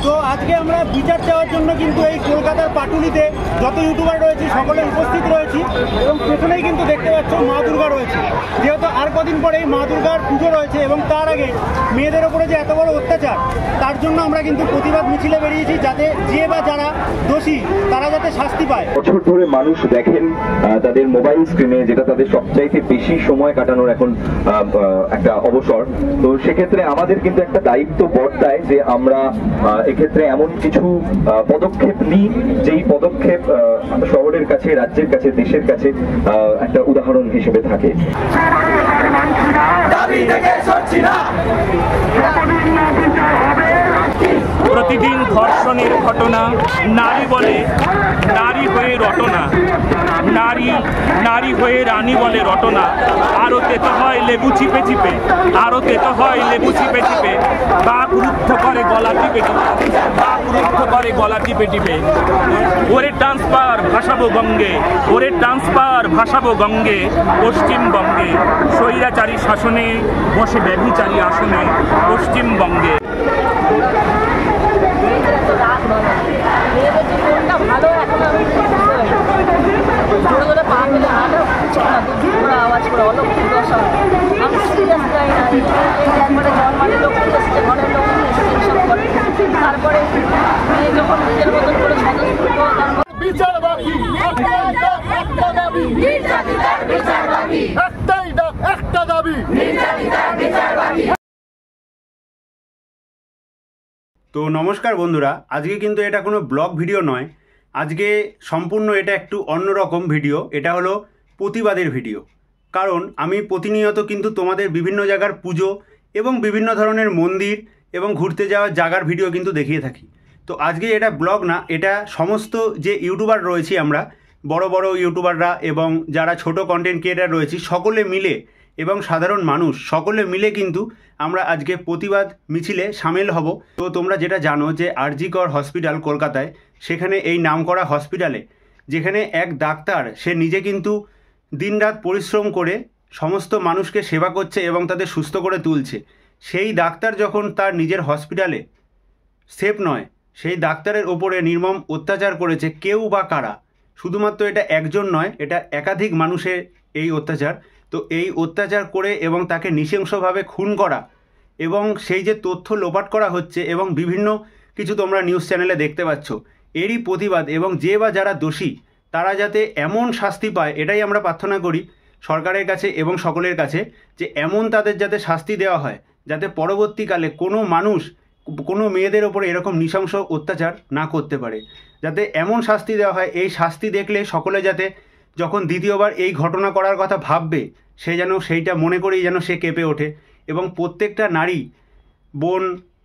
তো আজকে আমরা বিচার চাওয়ার জন্য কিন্তু এই কলকাতার পাটুলিতে যত ইউটিউবার রয়েছে সকলে উপস্থিত রয়েছি এবং পেছনেই কিন্তু দেখতে পাচ্ছ মা দুর্গা রয়েছে। যেহেতু আর কদিন পরেই মা দুর্গার পুজো রয়েছে এবং তার আগে মেয়েদের ওপরে যে এত বড় অত্যাচার, তার জন্য আমরা কিন্তু প্রতিবাদ মিছিলে বেরিয়েছি, যাতে যে বা যারা দোষী তারা যাতে শাস্তি পায়। বছর ধরে মানুষ দেখেন তাদের মোবাইল স্ক্রিনে, যেটা তাদের সবচাইতে বেশি সময় কাটানোর এখন একটা অবসর। তো সেক্ষেত্রে আমাদের কিন্তু একটা দায়িত্ব বর্তায় যে আমরা এক্ষেত্রে এমন কিছু পদক্ষেপ নিই যেই পদক্ষেপ শহরের কাছে, রাজ্যের কাছে, দেশের কাছে একটা উদাহরণ হিসেবে থাকে। প্রতিদিন ধর্ষণের ঘটনা, নারী বলে নারী হয়ে রটনা, নারী হয়ে রানী বলে রটনা। আরো তেতো হয় লেবু চিপে চিপে, আরো তেতো হয় লেবু চিপে চিপে, বাঘ রুদ্ধ করে গলা টিপে টিপে, বাঘ রুদ্ধ করে গলা টিপে টিপে। ওরে ট্রান্সফার ভাসাবো গঙ্গে, ওরে ট্রান্সফার ভাসাবো গঙ্গে, পশ্চিমবঙ্গে স্বৈরাচারী শাসনে বসে ব্যভিচারী আসনে পশ্চিমবঙ্গে। মেয়েদের জীবনটা ভালো, এখন আমি জোরে জোরে পা ফেলে হাঁটা উঠছে না, দুধ আওয়াজ করে অলক্ষী দশা। আমি সিরিয়াস যাই না, একবারে জন্মালে লোক এসছে, ঘরের লোক এসছে, এইসব করে। তারপরে মেয়ে যখন নিজের মতন করে স্বতন্ত্র, বিচার দাবি, একটা দাবি, একটাই একটা দাবি। তো নমস্কার বন্ধুরা, আজকে কিন্তু এটা কোনো ব্লগ ভিডিও নয়, আজকে সম্পূর্ণ এটা একটু অন্যরকম ভিডিও। এটা হলো প্রতিবাদের ভিডিও। কারণ আমি প্রতিনিয়ত কিন্তু তোমাদের বিভিন্ন জায়গার পুজো এবং বিভিন্ন ধরনের মন্দির এবং ঘুরতে যাওয়ার জায়গার ভিডিও কিন্তু দেখিয়ে থাকি। তো আজকে এটা ব্লগ না, এটা সমস্ত যে ইউটিউবার রয়েছি আমরা, বড় বড় ইউটিউবাররা এবং যারা ছোট কন্টেন্ট ক্রিয়েটার রয়েছি, সকলে মিলে এবং সাধারণ মানুষ সকলে মিলে কিন্তু আমরা আজকে প্রতিবাদ মিছিলে সামিল হব। তো তোমরা যেটা জানো যে আরজি কর হসপিটাল কলকাতায়, সেখানে এই নামকরা হসপিটালে যেখানে এক ডাক্তার সে নিজে কিন্তু দিনরাত পরিশ্রম করে সমস্ত মানুষকে সেবা করছে এবং তাদের সুস্থ করে তুলছে, সেই ডাক্তার যখন তার নিজের হসপিটালে সেফ নয়, সেই ডাক্তারের ওপরে নির্মম অত্যাচার করেছে কেউ বা কারা, শুধুমাত্র এটা একজন নয়, এটা একাধিক মানুষের এই অত্যাচার। তো এই অত্যাচার করে এবং তাকে নৃশংসভাবে খুন করা এবং সেই যে তথ্য লোপাট করা হচ্ছে এবং বিভিন্ন কিছু তোমরা নিউজ চ্যানেলে দেখতে পাচ্ছ, এরই প্রতিবাদ এবং যে বা যারা দোষী তারা যাতে এমন শাস্তি পায়, এটাই আমরা প্রার্থনা করি সরকারের কাছে এবং সকলের কাছে, যে এমন তাদের যাতে শাস্তি দেওয়া হয় যাতে পরবর্তীকালে কোনো মানুষ কোনো মেয়েদের ওপরে এরকম নৃশংস অত্যাচার না করতে পারে, যাতে এমন শাস্তি দেওয়া হয়। এই শাস্তি দেখলে সকলে যাতে যখন দ্বিতীয়বার এই ঘটনা করার কথা ভাববে, সে যেন সেইটা মনে করেই যেন সে কেঁপে ওঠে এবং প্রত্যেকটা নারী বোন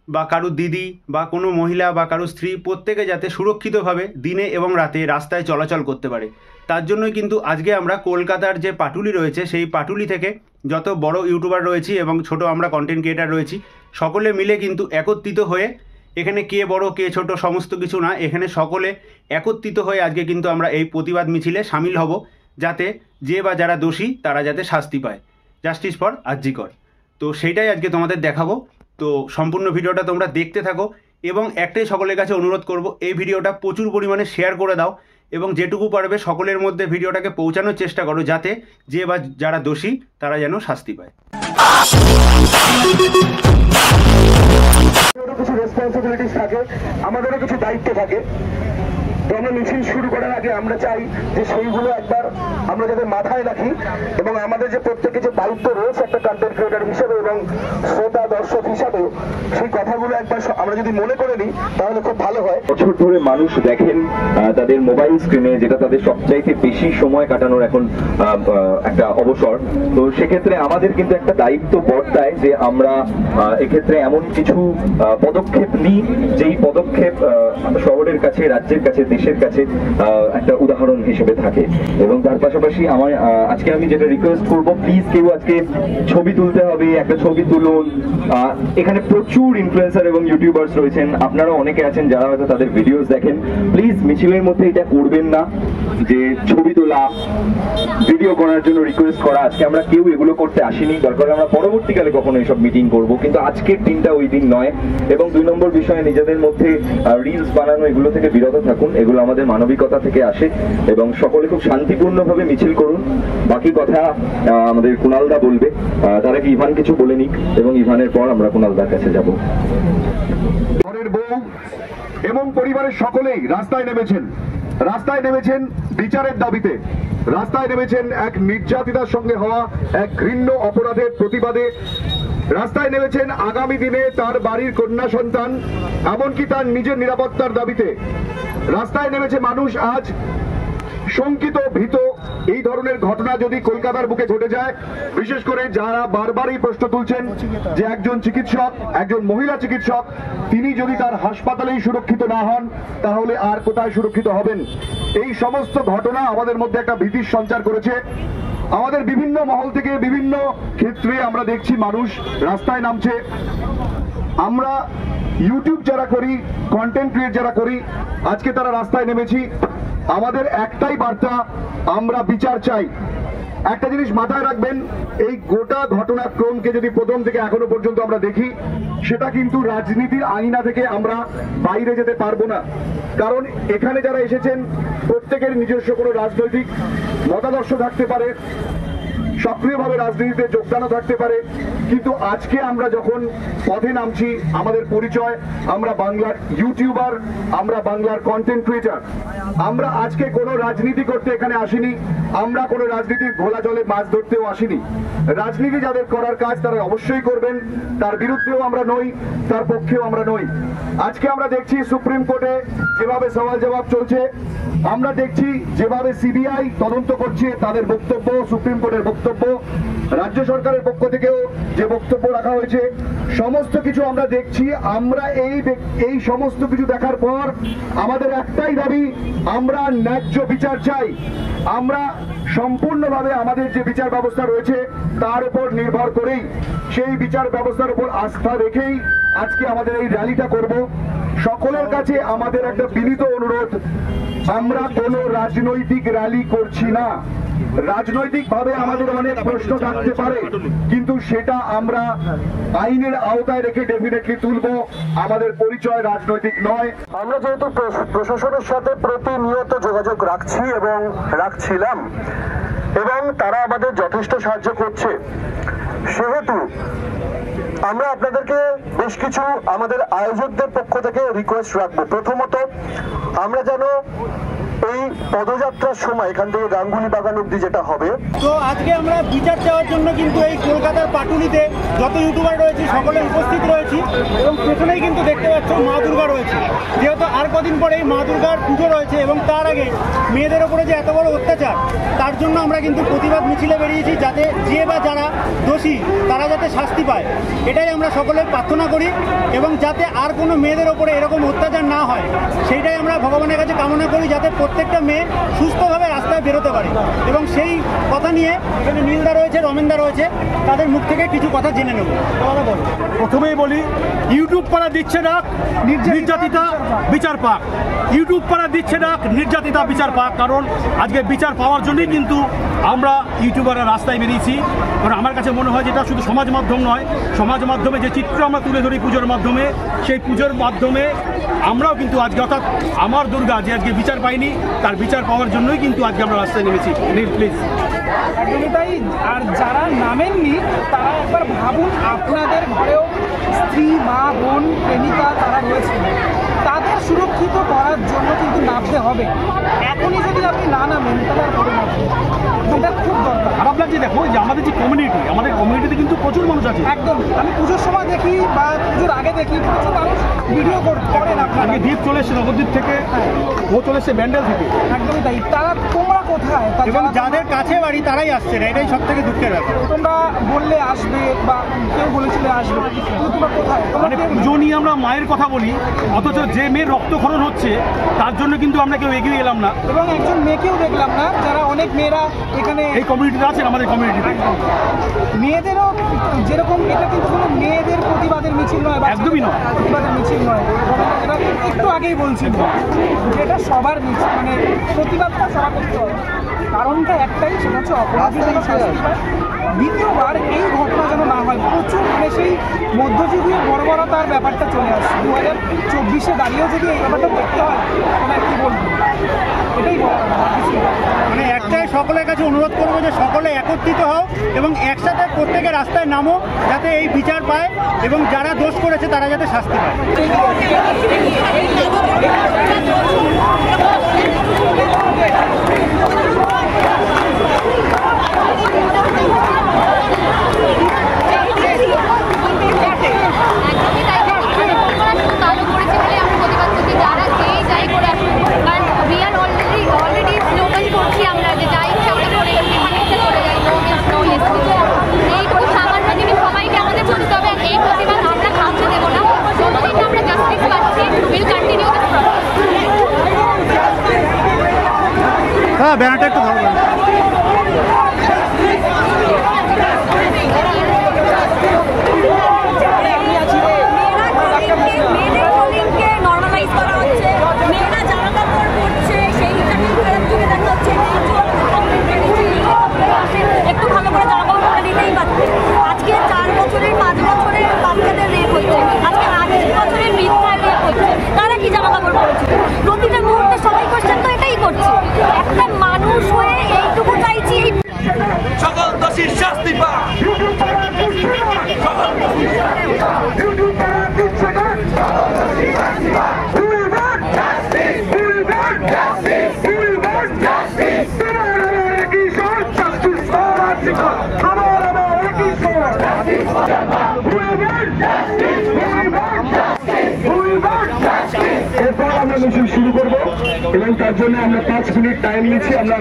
বা কারুর দিদি বা কোনো মহিলা বা কারুর স্ত্রী প্রত্যেকে যাতে সুরক্ষিতভাবে দিনে এবং রাতে রাস্তায় চলাচল করতে পারে। তার জন্যই কিন্তু আজকে আমরা কলকাতার যে পাটুলি রয়েছে, সেই পাটুলি থেকে যত বড় ইউটিউবার রয়েছি এবং ছোট আমরা কন্টেন্ট ক্রিয়েটার রয়েছি, সকলে মিলে কিন্তু একত্রিত হয়ে, এখানে কে বড় কে ছোট সমস্ত কিছু না, এখানে সকলে একত্রিত হয়ে আজকে কিন্তু আমরা এই প্রতিবাদ মিছিলে সামিল হব, যাতে যে বা যারা দোষী তারা যাতে শাস্তি পায়। জাস্টিস ফর আরজি কর। তো সেইটাই আজকে তোমাদের দেখাবো। তো সম্পূর্ণ ভিডিওটা তোমরা দেখতে থাকো এবং একটাই সকলের কাছে অনুরোধ করব, এই ভিডিওটা প্রচুর পরিমাণে শেয়ার করে দাও এবং যেটুকু পারবে সকলের মধ্যে ভিডিওটাকে পৌঁছানোর চেষ্টা করো, যাতে যে বা যারা দোষী তারা যেন শাস্তি পায়। কিছু রেসপন্সিবিলিটিস থাকে, আমাদেরও কিছু দায়িত্ব থাকে। তো আমরা মিছিল শুরু করার আগে আমরা চাই যে সেইগুলো একবার আমরা যাতে মাথায় রাখি এবং আমাদের যে প্রত্যেকের যে দায়িত্ব রয়েছে একটা কন্টেন্ট ক্রিয়েটার হিসেবে এবং শ্রোতা দর্শক হিসাবেও, সেই কথাগুলো একবার আমরা যদি মনে করে নিই তাহলে খুব ভালো হয়। বছর ধরে মানুষ দেখেন তাদের মোবাইল স্ক্রিনে, যেটা তাদের সবচাইতে বেশি সময় কাটানোর এখন একটা অবসর। তো সেক্ষেত্রে আমাদের কিন্তু একটা দায়িত্ব বর্তায় যে আমরা এক্ষেত্রে এমন কিছু পদক্ষেপ নিই যেই পদক্ষেপ শহরের কাছে, রাজ্যের কাছে, দেশের কাছে একটা উদাহরণ হিসেবে থাকে। এবং তার পাশাপাশি আমার আজকে আমি যেটা রিকোয়েস্ট করবো, প্লিজ কেউ আজকে ছবি তুলতে হবে, একটা ছবি তুলুন। এখানে প্রচুর ইনফ্লুয়েন্সার এবং ইউটিউবার্স রয়েছেন, আপনারা অনেকে আছেন যারা হয়তো তাদের ভিডিওস দেখেন, প্লিজ মিছিলের মধ্যে এটা করবেন না যে ছবি তোলা, ভিডিও করার জন্য রিকোয়েস্ট করা। আজকে আমরা কেউ এগুলো করতে আসিনি, দরকার আমরা পরবর্তীকালে কখনো এইসব মিটিং করব, কিন্তু আজকের দিনটা ওই দিন নয়। এবং 2 নম্বর বিষয়ে নিজেদের মধ্যে রিলস বানানো এগুলো থেকে বিরত থাকুন, এগুলো আমাদের মানবিকতা থেকে আসে। এবং সকলে খুব শান্তিপূর্ণভাবে মিছিল করুন। বাকি কথা আমাদের কুণালদা বলবে, তার আগে ইভান কিছু বলে নিক এবং ইভানের পর আমরা কুণালদার কাছে যাব। ঘরের বউ এবং পরিবারের সকলেই রাস্তায় নেমেছেন বিচারের দাবিতে, রাস্তায় নেমেছেন এক নির্যাতিতার সঙ্গে হওয়া এক ঘৃণ্য অপরাধের প্রতিবাদে, রাস্তায় নেমেছেন আগামী দিনে তার বাড়ির কন্যা সন্তান এমনকি তার নিজের নিরাপত্তার দাবিতে। রাস্তায় নেমেছে মানুষ আজ শঙ্কিত, ভীত। এই ধরনের ঘটনা যদি কলকাতার বুকে ঘটে যায়, বিশেষ করে যারা বারবারই প্রশ্ন তুলছেন যে একজন চিকিৎসক, একজন মহিলা চিকিৎসক, তিনি যদি তার হাসপাতালেই সুরক্ষিত না হন তাহলে আর কোথায় সুরক্ষিত হবেন? এই সমস্ত ঘটনা আমাদের মধ্যে একটা ভীতির সঞ্চার করেছে। আমাদের বিভিন্ন মহল থেকে বিভিন্ন ক্ষেত্রে আমরা দেখছি মানুষ রাস্তায় নামছে। আমরা ইউটিউব যারা করি, কন্টেন্ট ক্রিয়েট যারা করি, আজকে তারা রাস্তায় নেমেছি। আমাদের একটাই বার্তা, আমরা বিচার চাই। একটা জিনিস মাথায় রাখবেন, এই গোটা ঘটনাক্রমকে যদি প্রথম থেকে এখনো পর্যন্ত আমরা দেখি, সেটা কিন্তু রাজনীতির আঙিনা থেকে আমরা বাইরে যেতে পারবো না। কারণ এখানে যারা এসেছেন প্রত্যেকের নিজস্ব কোনো রাজনৈতিক মতাদর্শ থাকতে পারে, সক্রিয়ভাবে রাজনীতিতে যোগদানও থাকতে পারে, কিন্তু আজকে আমরা যখন পথে নামছি, আমাদের পরিচয় আমরা বাংলার ইউটিউবার, আমরা বাংলার কন্টেন্ট ক্রিয়েটার। আমরা আজকে কোনো রাজনীতি করতে এখানে আসিনি, আমরা কোনো রাজনীতির ঘোলা জলে মাছ ধরতেও আসিনি। রাজনীতি যাদের করার কাজ তারা অবশ্যই করবেন, তার বিরুদ্ধেও আমরা নই, তার পক্ষেও আমরা নই। আজকে আমরা দেখছি সুপ্রিম কোর্টে যেভাবে সওয়াল জবাব চলছে, আমরা দেখছি যেভাবে সিবিআই তদন্ত করছে, তাদের বক্তব্য, সুপ্রিম কোর্টের বক্তব্য, রাজ্য সরকারের পক্ষ থেকেও যে বক্তব্য রাখা হয়েছে, সমস্ত কিছু আমরা দেখছি। আমরা এই সমস্ত কিছু দেখার পর আমাদের একটাই দাবি, আমরা ন্যায্য বিচার চাই। আমরা সম্পূর্ণভাবে আমাদের যে বিচার ব্যবস্থা রয়েছে তার উপর নির্ভর করেই, সেই বিচার ব্যবস্থার উপর আস্থা রেখেই আজকে আমাদের এই র্যালিটা করব। সকলের কাছে আমাদের একটা বিনীত অনুরোধ, আমরা কোনো রাজনৈতিক র্যালি করছি না। রাজনৈতিক ভাবে আমাদের অনেক প্রশ্ন থাকতে পারে, কিন্তু সেটা আমরা আইনের আওতায় রেখে ডেফিনেটলি তুলব। আমাদের পরিচয় রাজনৈতিক নয়। আমরা যেহেতু প্রশাসনের সাথে প্রতিনিয়ত যোগাযোগ রাখছি এবং রাখছিলাম, এবং তারা আমাদের যথেষ্ট সাহায্য করছে, সেহেতু আমরা আপনাদেরকে বেশ কিছু আমাদের আয়োজকদের পক্ষ থেকে রিকোয়েস্ট রাখবো। প্রথমত, আমরা যেন এই পদযাত্রার সময় এখান থেকে গাঙ্গুলি বাগান অব্দি যেটা হবে, তো আজকে আমরা বিচার চাওয়ার জন্য কিন্তু এই কলকাতার পাটুলিতে যত ইউটিউবার রয়েছে সকলে উপস্থিত রয়েছি, এবং পেছনেই কিন্তু দেখতে পাচ্ছ মা দুর্গা রয়েছে। যেহেতু আর কদিন পরেই মা দুর্গার পুজো রয়েছে, এবং তার আগে মেয়েদের ওপরে যে এত বড় অত্যাচার, তার জন্য আমরা কিন্তু প্রতিবাদ মিছিলে বেরিয়েছি, যাতে যে বা যারা দোষী তারা যাতে শাস্তি পায়, এটাই আমরা সকলে প্রার্থনা করি। এবং যাতে আর কোনো মেয়েদের ওপরে এরকম অত্যাচার না হয়, সেইটাই আমরা ভগবানের কাছে কামনা করি, যাতে প্রত্যেকটা মেয়ে সুস্থভাবে রাস্তায় বেরোতে পারে। এবং সেই কথা নিয়ে এখানে নীলদা রয়েছে, রমেনদা রয়েছে, তাদের মুখ থেকে কিছু কথা জেনে নেব। দাদা বলো। প্রথমেই বলি, ইউটিউব পাড়া দিচ্ছে না নির্যাতিতা বিচার পাক, ইউটিউব পাড়া দিচ্ছে না নির্যাতিতা বিচার পাক। কারণ আজকে বিচার পাওয়ার জন্যই কিন্তু আমরা ইউটিউবাররা রাস্তায় বেরিয়েছি। কারণ আমার কাছে মনে হয় যেটা শুধু সমাজ মাধ্যম নয়, সমাজ মাধ্যমে যে চিত্র আমরা তুলে ধরি পুজোর মাধ্যমে, সেই পুজোর মাধ্যমে আমরাও কিন্তু আজকে, অর্থাৎ আমার দুর্গা যে আজকে বিচার পাইনি, তার বিচার পাওয়ার জন্যই কিন্তু আজকে আমরা রাস্তায় নেমেছি। প্লিজ। একদমই তাই। আর যারা নামেননি তারা একবার ভাবুন, আপনাদের ঘরেও স্ত্রী, মা, বোন, প্রেমিকা তারা রয়েছেন, তাদের সুরক্ষিত করার জন্য কিন্তু নামতে হবে। এখনই যদি আপনি না নামেন তাহলে আর করে নামবেন, এটা খুব দরকার। খারাপ লাগছে, দেখো যে আমাদের যে কমিউনিটি, আমাদের কমিউনিটিতে কিন্তু প্রচুর মানুষ আছে। একদম, আমি পুজোর সময় দেখি বা পুজোর আগে দেখি প্রচুর মানুষ ভিডিও করেন। আপনার দ্বীপ চলে এসছে নবদ্বীপ থেকে, ও চলে এসছে ব্যান্ডেল থেকে। একদমই তাই। তারা তোমরা কোথায়? এবং যাদের কাছে বাড়ি তারাই আসছে না, এটাই সব থেকে দুঃখের ব্যাপার। তোমরা বললে আসবে বা কেউ বলেছিলে আসবে, কিন্তু তোমরা কোথায়? মানে পুজো নিয়ে আমরা মায়ের কথা বলি, অথচ যে মেয়ের রক্তক্ষরণ হচ্ছে তার জন্য কিন্তু আমরা কেউ এগিয়ে এলাম না। এবং একজন মেয়েকেও দেখলাম না, যারা অনেক মেয়েরা এখানে এই কমিউনিটিতে আছেন, আমাদের কমিউনিটিতে মেয়েদেরও যেরকম, এটা কিন্তু কোনো মেয়েদের প্রতিবাদের মিছিল নয়, একদমই নয়, প্রতিবাদের মিছিল নয়। এটা একটু আগেই বলছিল যেটা সবার মিছিল, মানে প্রতিবাদটা সবার করতে হবে। কারণটা একটাই, সেটা হচ্ছে অপরাধী যেন শাস্তি পায়। দ্বিতীয়বার এই ঘটনা যেন না হয়। প্রচুর মানে সেই মধ্যযুগীয় বর্বরতার ব্যাপারটা চলে আসছে। 2024-এ দাঁড়িয়েও যদি এই ব্যাপারটা দেখতে হয় তাহলে আর কি বলবো, এটাই বলার। মানে একটাই সকলের কাছে অনুরোধ করবো যে সকলে একত্রিত হও এবং একসাথে প্রত্যেকের রাস্তায় নামো, যাতে এই বিচার পায় এবং যারা দোষ করেছে তারা যাতে শাস্তি পায়। হ্যাঁ, ব্যানারটা একটু ধরো। এরপর আমরা মিছিল শুরু করবো এবং তার জন্য আমরা 5 মিনিট টাইম নিচ্ছি। আমরা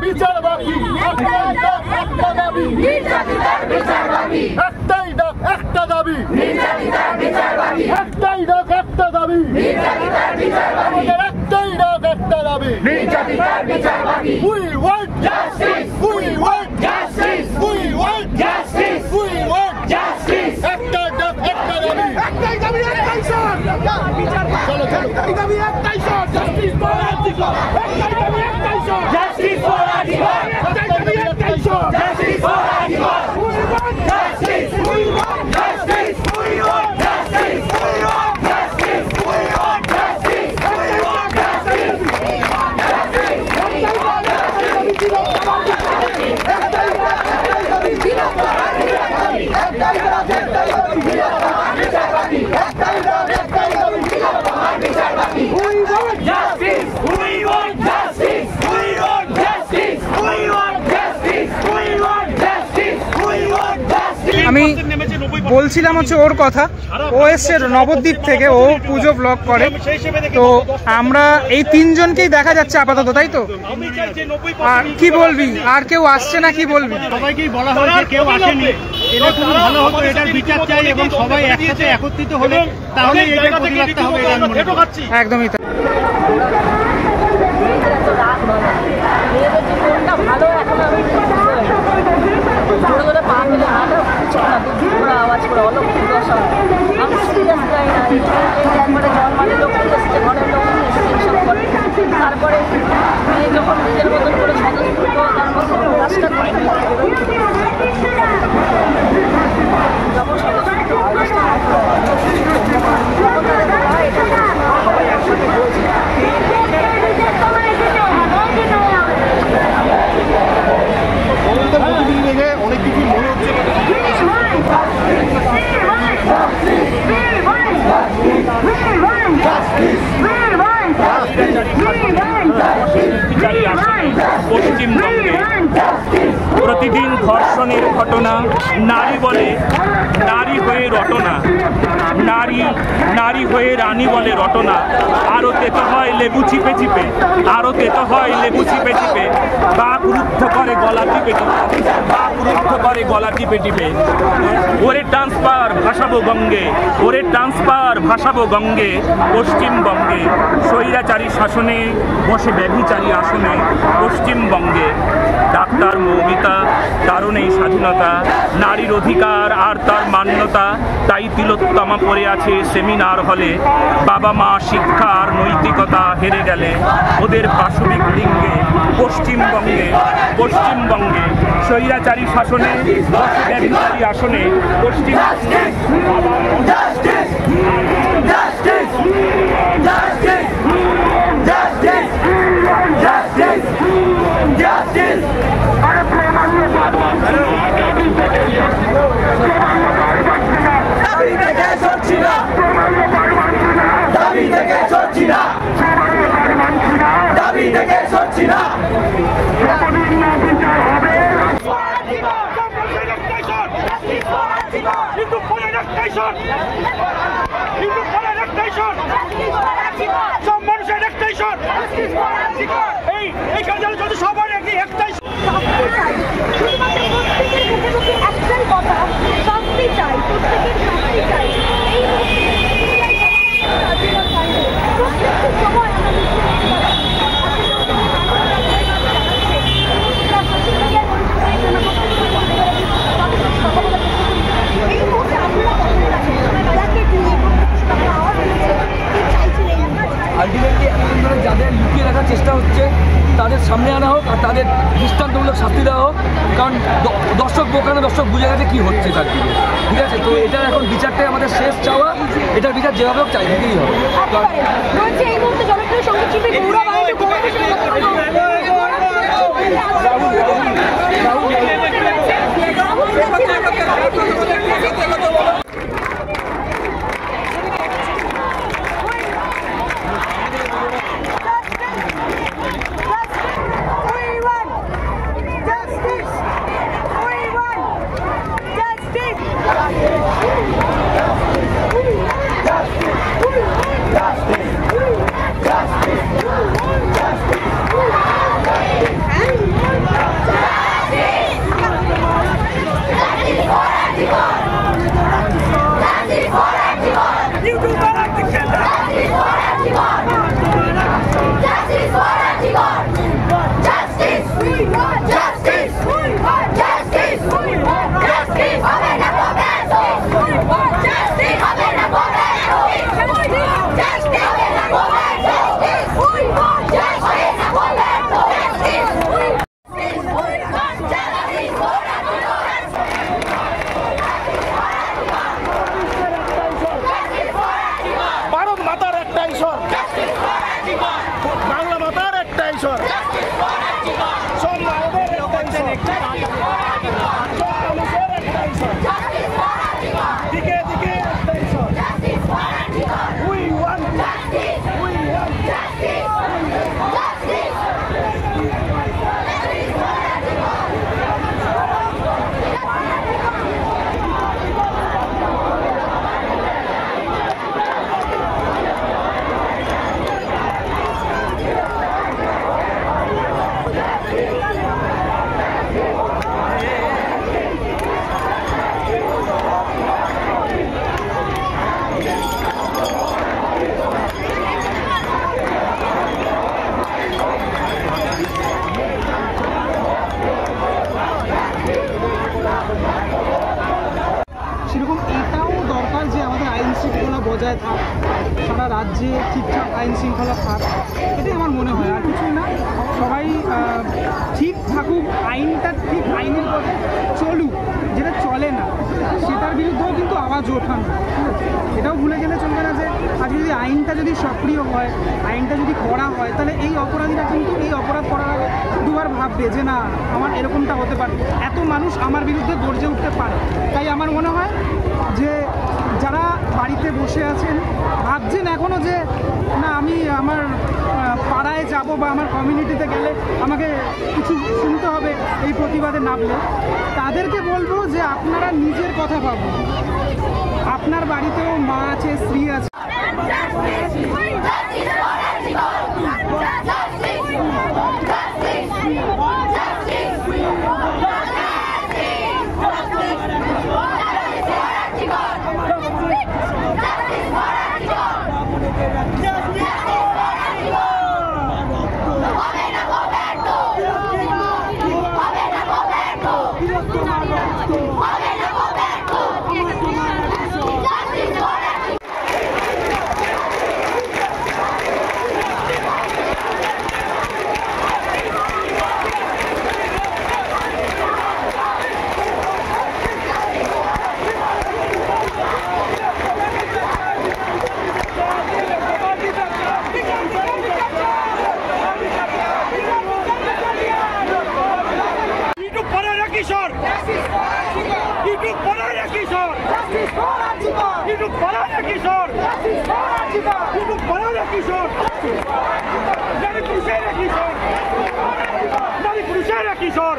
বিচার বাকি, একটা দাবি, একটাই ডাক, একটা দাবি, একটাই ডাক, একটা দাবি, আমাদের একটাই ডাক, একটা দাবি। We want justice, we want justice, we want justice, we want justice, একটা ডাক, একটা দাবি, একটাই দাবি, একটাই সর, চলো চলো, একটাই দাবি, একটাই সর, জাস্টিস ফর আর্টিকল, একটাই দাবি, একটাই সর, জাস্টিস ফর আর্টিকল, একটাই দাবি, একটাই সর, justice for article, we want justice, we want justice, we want justice, we want justice, we want justice, we want justice, we want justice, আমি বলছিলাম হচ্ছে ওর কথা, ও এসছে নবদ্বীপ থেকে, ও পুজো ব্লগ করে। তো আমরা এই তিনজনকেই দেখা যাচ্ছে আপাতত, তাই তো? আর কি বলবি, আর কেউ আসছে না, কি বলবি? সবাইকেই বলা হয়েছে, কেউ আসেনি, এটা খুব ভালো হতো, এটার বিচার চাই এবং সবাই একসাথে একত্রিত হলে তাহলে এটার প্রতিবাদটা হবে। একদমই তাই। মেয়েদের জীবনটা ভালো, এখন আমি ধরে ধরে পা ফেলে হাঁটা উঠছে না, দুধ আওয়াজ করে অনেক দশা। আমি সিরিয়াস যাই না, একবারে জল মানে লোক এসছে, ঘরের লোক এসছে, সব করে। তারপরে মেয়ে যখন নিজের মতন করে স্বতঃস্ফূর্ত তার মতো কাজটা করে, যখন নারী বলে নারী হয়ে রটনা, নারী হয়ে রানী বলে রটনা, আরো তেতো হয় লেবু চিপে চিপে, আরো তেতো হয় লেবু চিপে চিপে, বাঘ রুদ্ধ করে গলা টিপে টিপে, বাঘ রুদ্ধ করে গলা টিপে টিপে। ওরে ট্রান্সফার ভাসাবো গঙ্গে, ওরে ট্রান্সফার ভাসাবো গঙ্গে, পশ্চিমবঙ্গে স্বৈরাচারী শাসনে বসে ব্যভিচারী আসনে পশ্চিমবঙ্গে। ডাক্তার মৌমিতা, তারও নেই স্বাধীনতা, নারীর অধিকার আর তার মান্যতা, তাই তিলোত্তমা পড়ে আছে সেমিনার হলে। বাবা মা শিক্ষা আর নৈতিকতা হেরে গেলে ওদের পাশবিক লিঙ্গে পশ্চিমবঙ্গে স্বৈরাচারী শাসনে বসে ব্যভিচারী আসনে পশ্চিমবঙ্গে। একটাই কথা, শাস্তি চাই, প্রত্যেকের শাস্তি চাই। প্রত্যেকটি সময় আলটিমেটলি এতদিন ধরে যাদের লুকিয়ে রাখার চেষ্টা হচ্ছে তাদের সামনে আনা হোক আর তাদের দৃষ্টান্তমূলক শাস্তি দেওয়া হোক, কারণ দর্শক বোকানো দর্শক বুঝে গেছে কী হচ্ছে তার দিকে। ঠিক আছে, তো এটার এখন বিচারটাই আমাদের শেষ চাওয়া, এটার বিচার যেভাবে হোক চাই দিতেই হবে। এই মুহূর্তে জনপ্রিয় সঙ্গীত শিল্পী গৌরব বজায় থাক, সারা রাজ্যে ঠিকঠাক আইন শৃঙ্খলা থাক, এটাই আমার মনে হয়। আর কিছুই না, সবাই ঠিক থাকুক, আইনটা ঠিক আইনের পথে চলুক, যেটা চলে না সেটার বিরুদ্ধেও কিন্তু আওয়াজ ওঠানো। এটাও ভুলে গেলে চলবে না যে আজ যদি আইনটা যদি সক্রিয় হয়, আইনটা যদি করা হয়, তাহলে এই অপরাধীরা কিন্তু এই অপরাধ করার আগে দুবার ভাববে যে না আমার এরকমটা হতে পারে, এত মানুষ আমার বিরুদ্ধে গর্জে উঠতে পারে। তাই আমার মনে হয় যে যারা বাড়িতে বসে আছেন, ভাবছেন এখনও যে না আমি আমার পাড়ায় যাব বা আমার কমিউনিটিতে গেলে আমাকে কিছু শুনতে হবে এই প্রতিবাদে নামলে, তাদেরকে বলবো যে আপনারা নিজের কথা ভাবুন। আপনার বাড়িতেও মা আছে, স্ত্রী আছে। কিশোর